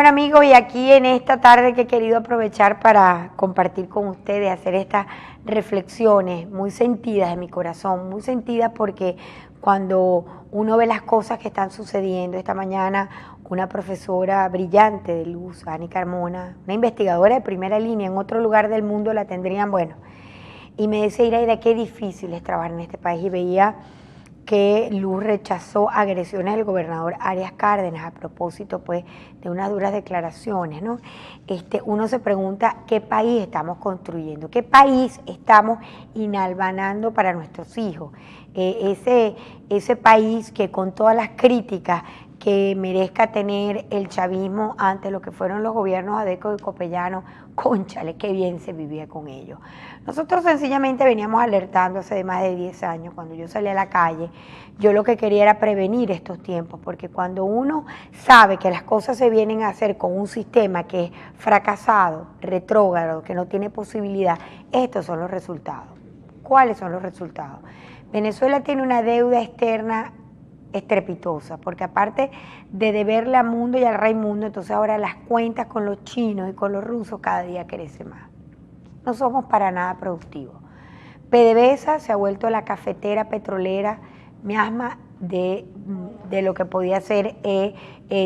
Bueno amigos, y aquí en esta tarde que he querido aprovechar para compartir con ustedes, hacer estas reflexiones muy sentidas de mi corazón, muy sentidas porque cuando uno ve las cosas que están sucediendo esta mañana, una profesora brillante de luz, Ani Carmona, una investigadora de primera línea, en otro lugar del mundo la tendrían, bueno, y me decía, Iraida, qué difícil es trabajar en este país, y veía que Luz rechazó agresiones del gobernador Arias Cárdenas a propósito pues de unas duras declaraciones, ¿no? Uno se pregunta qué país estamos construyendo, qué país estamos inalbanando para nuestros hijos, ese país que con todas las críticas que merezca tener el chavismo ante lo que fueron los gobiernos Adeco y Copellano, cónchale, qué bien se vivía con ellos. Nosotros sencillamente veníamos alertando hace más de 10 años, cuando yo salí a la calle, yo lo que quería era prevenir estos tiempos, porque cuando uno sabe que las cosas se vienen a hacer con un sistema que es fracasado, retrógrado, que no tiene posibilidad, estos son los resultados. ¿Cuáles son los resultados? Venezuela tiene una deuda externa estrepitosa, porque aparte de deberle al mundo y al rey mundo, entonces ahora las cuentas con los chinos y con los rusos cada día crecen más. No somos para nada productivos. PDVSA se ha vuelto la cafetera petrolera miasma de lo que podía ser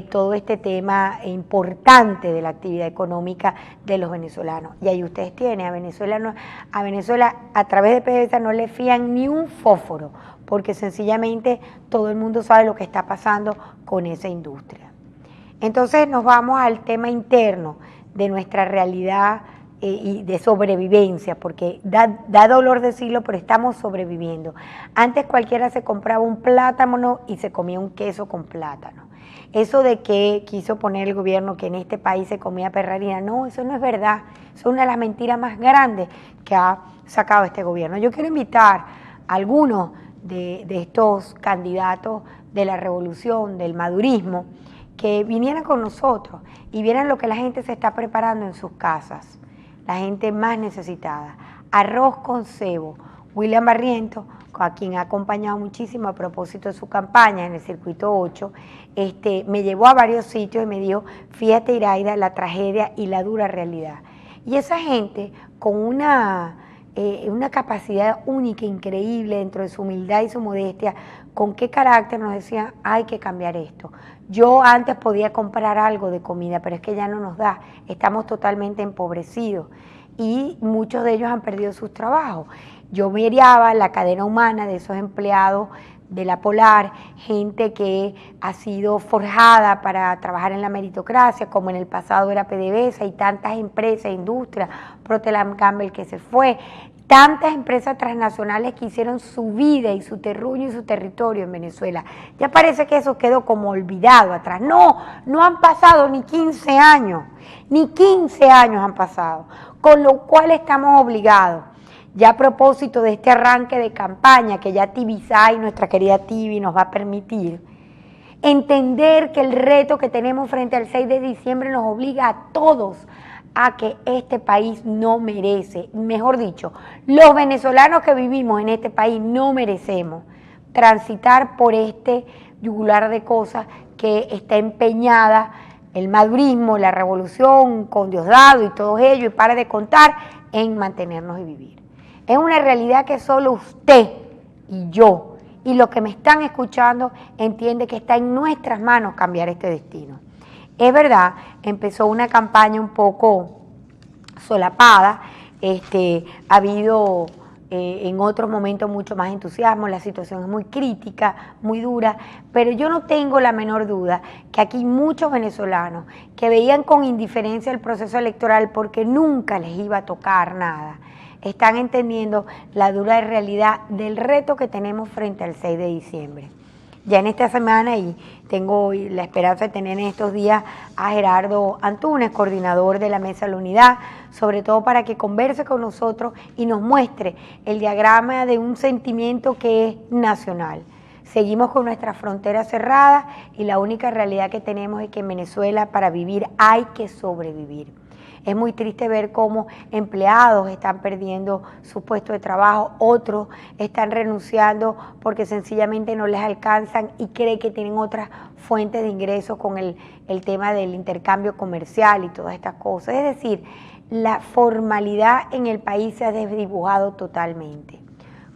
todo este tema importante de la actividad económica de los venezolanos. Y ahí ustedes tienen, a Venezuela a través de PDVSA no le fían ni un fósforo, porque sencillamente todo el mundo sabe lo que está pasando con esa industria. Entonces nos vamos al tema interno de nuestra realidad y de sobrevivencia, porque da dolor decirlo, pero estamos sobreviviendo. Antes cualquiera se compraba un plátano y se comía un queso con plátano. Eso de que quiso poner el gobierno que en este país se comía perrarina, no, eso no es verdad. Eso es una de las mentiras más grandes que ha sacado este gobierno. Yo quiero invitar a algunos de estos candidatos de la revolución, del madurismo, que vinieran con nosotros y vieran lo que la gente se está preparando en sus casas, la gente más necesitada. Arroz con cebo. William Barrientos, a quien ha acompañado muchísimo a propósito de su campaña en el Circuito 8, me llevó a varios sitios y me dijo, fíjate Iraida, la tragedia y la dura realidad. Y esa gente con una capacidad única, increíble, dentro de su humildad y su modestia, con qué carácter nos decían, hay que cambiar esto. Yo antes podía comprar algo de comida, pero es que ya no nos da, estamos totalmente empobrecidos y muchos de ellos han perdido sus trabajos. Yo miraba la cadena humana de esos empleados de la Polar, gente que ha sido forjada para trabajar en la meritocracia, como en el pasado era PDVSA, y tantas empresas, industrias, Procter & Gamble que se fue, tantas empresas transnacionales que hicieron su vida y su terruño y su territorio en Venezuela. Ya parece que eso quedó como olvidado atrás. No han pasado ni 15 años, ni 15 años han pasado, con lo cual estamos obligados. Ya a propósito de este arranque de campaña que ya Tibisay, nuestra querida Tibi, nos va a permitir, entender que el reto que tenemos frente al 6 de diciembre nos obliga a todos a que este país no merece, mejor dicho, los venezolanos que vivimos en este país no merecemos transitar por este yugular de cosas que está empeñada el madurismo, la revolución, con Diosdado y todos ellos, y para de contar, en mantenernos y vivir. Es una realidad que solo usted y yo y los que me están escuchando entienden que está en nuestras manos cambiar este destino. Es verdad, empezó una campaña un poco solapada, ha habido en otros momentos mucho más entusiasmo, la situación es muy crítica, muy dura, pero yo no tengo la menor duda que aquí muchos venezolanos que veían con indiferencia el proceso electoral porque nunca les iba a tocar nada, están entendiendo la dura realidad del reto que tenemos frente al 6 de diciembre. Ya en esta semana, y tengo la esperanza de tener en estos días a Gerardo Antunes, coordinador de la Mesa de la Unidad, sobre todo para que converse con nosotros y nos muestre el diagrama de un sentimiento que es nacional. Seguimos con nuestras fronteras cerradas y la única realidad que tenemos es que en Venezuela para vivir hay que sobrevivir. Es muy triste ver cómo empleados están perdiendo su puesto de trabajo, otros están renunciando porque sencillamente no les alcanzan y creen que tienen otras fuentes de ingresos con el tema del intercambio comercial y todas estas cosas. Es decir, la formalidad en el país se ha desdibujado totalmente.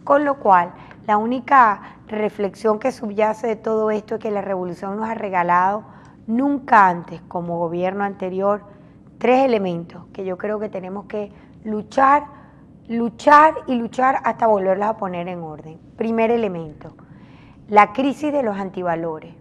Con lo cual, la única reflexión que subyace de todo esto es que la revolución nos ha regalado nunca antes, como gobierno anterior, 3 elementos que yo creo que tenemos que luchar hasta volverlos a poner en orden. Primer elemento, la crisis de los antivalores.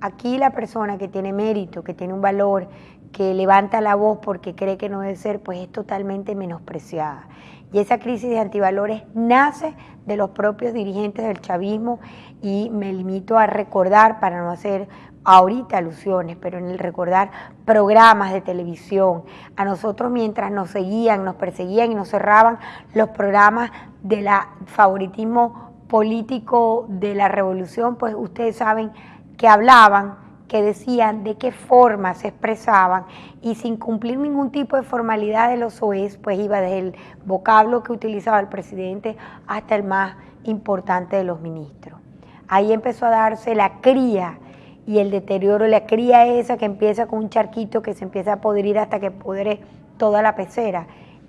Aquí la persona que tiene mérito, que tiene un valor, que levanta la voz porque cree que no debe ser, pues es totalmente menospreciada. Y esa crisis de antivalores nace de los propios dirigentes del chavismo y me limito a recordar, para no hacer ahorita alusiones, pero en el recordar programas de televisión. A nosotros mientras nos seguían, nos perseguían y nos cerraban los programas del favoritismo político de la revolución, pues ustedes saben que hablaban, que decían de qué forma se expresaban y sin cumplir ningún tipo de formalidad de los OES, pues iba desde el vocablo que utilizaba el presidente hasta el más importante de los ministros. Ahí empezó a darse la cría y el deterioro, la cría esa que empieza con un charquito que se empieza a podrir hasta que pudre toda la pecera,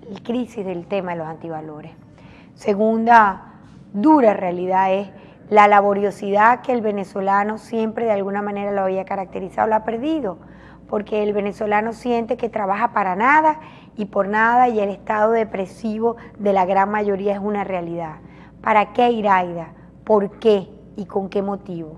la crisis del tema de los antivalores. Segunda dura realidad es la laboriosidad que el venezolano siempre de alguna manera lo había caracterizado, lo ha perdido, porque el venezolano siente que trabaja para nada y por nada y el estado depresivo de la gran mayoría es una realidad. ¿Para qué, Iraida? ¿Por qué? ¿Y con qué motivo?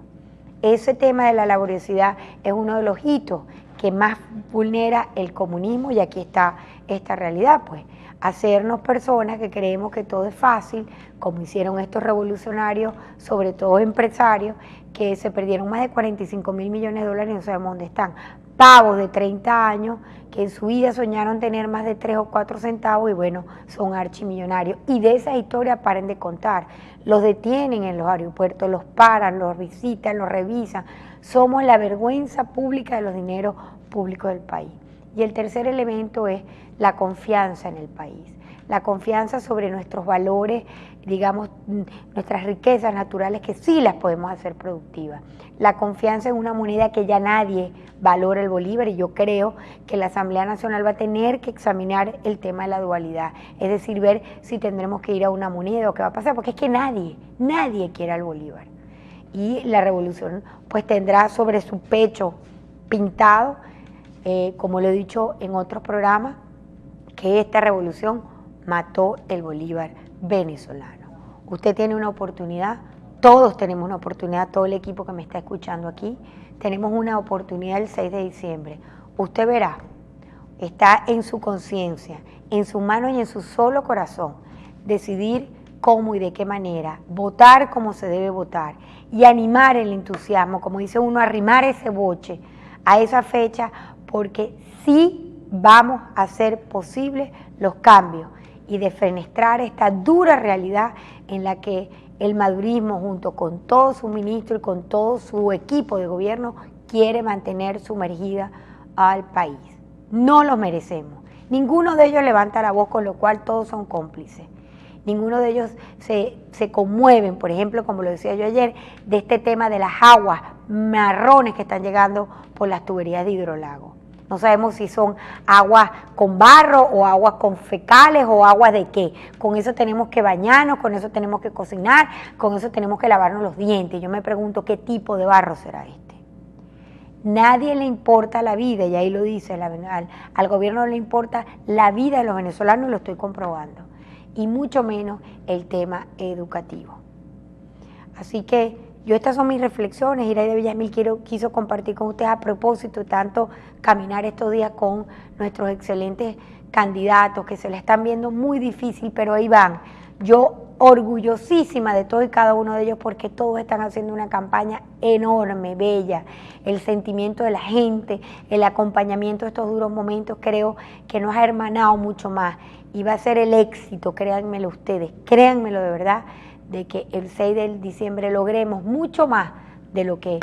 Ese tema de la laboriosidad es uno de los hitos que más vulnera el comunismo y aquí está esta realidad, pues. Hacernos personas que creemos que todo es fácil, como hicieron estos revolucionarios, sobre todo empresarios, que se perdieron más de 45.000 millones de dólares y no sabemos dónde están. Pavos de 30 años que en su vida soñaron tener más de 3 o 4 centavos y bueno, son archimillonarios. Y de esa historia paren de contar. Los detienen en los aeropuertos, los paran, los visitan, los revisan. Somos la vergüenza pública de los dineros públicos del país. Y el tercer elemento es la confianza en el país, la confianza sobre nuestros valores, digamos, nuestras riquezas naturales que sí las podemos hacer productivas, la confianza en una moneda que ya nadie valora el bolívar y yo creo que la Asamblea Nacional va a tener que examinar el tema de la dualidad, es decir, ver si tendremos que ir a una moneda o qué va a pasar, porque es que nadie quiere al bolívar y la revolución pues tendrá sobre su pecho pintado, como lo he dicho en otros programas, que esta revolución mató el Bolívar venezolano. Usted tiene una oportunidad, todos tenemos una oportunidad, todo el equipo que me está escuchando aquí, tenemos una oportunidad el 6 de diciembre. Usted verá, está en su conciencia, en su mano y en su solo corazón, decidir cómo y de qué manera, votar como se debe votar y animar el entusiasmo, como dice uno, arrimar ese boche a esa fecha, porque sí vamos a hacer posibles los cambios y defenestrar esta dura realidad en la que el madurismo junto con todo su ministro y con todo su equipo de gobierno quiere mantener sumergida al país. No lo merecemos. Ninguno de ellos levanta la voz, con lo cual todos son cómplices. Ninguno de ellos se conmueven, por ejemplo, como lo decía yo ayer, de este tema de las aguas marrones que están llegando por las tuberías de Hidrolago. No sabemos si son aguas con barro o aguas con fecales o aguas de qué. Con eso tenemos que bañarnos, con eso tenemos que cocinar, con eso tenemos que lavarnos los dientes. Yo me pregunto qué tipo de barro será este. Nadie le importa la vida, y ahí lo dice, al gobierno no le importa la vida de los venezolanos, lo estoy comprobando, y mucho menos el tema educativo. Así que estas son mis reflexiones. Iraida Villamil quiso compartir con ustedes a propósito tanto caminar estos días con nuestros excelentes candidatos que se le están viendo muy difícil, pero ahí van. Yo orgullosísima de todos y cada uno de ellos porque todos están haciendo una campaña enorme, bella. El sentimiento de la gente, el acompañamiento de estos duros momentos creo que nos ha hermanado mucho más y va a ser el éxito, créanmelo ustedes, créanmelo de verdad, de que el 6 de diciembre logremos mucho más de lo que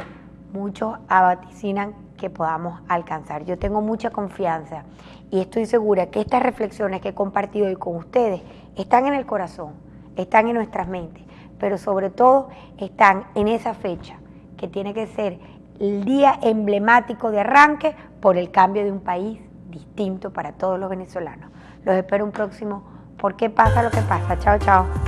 muchos vaticinan que podamos alcanzar. Yo tengo mucha confianza y estoy segura que estas reflexiones que he compartido hoy con ustedes están en el corazón, están en nuestras mentes, pero sobre todo están en esa fecha que tiene que ser el día emblemático de arranque por el cambio de un país distinto para todos los venezolanos. Los espero un próximo ¿Por qué pasa lo que pasa? Chao, chao.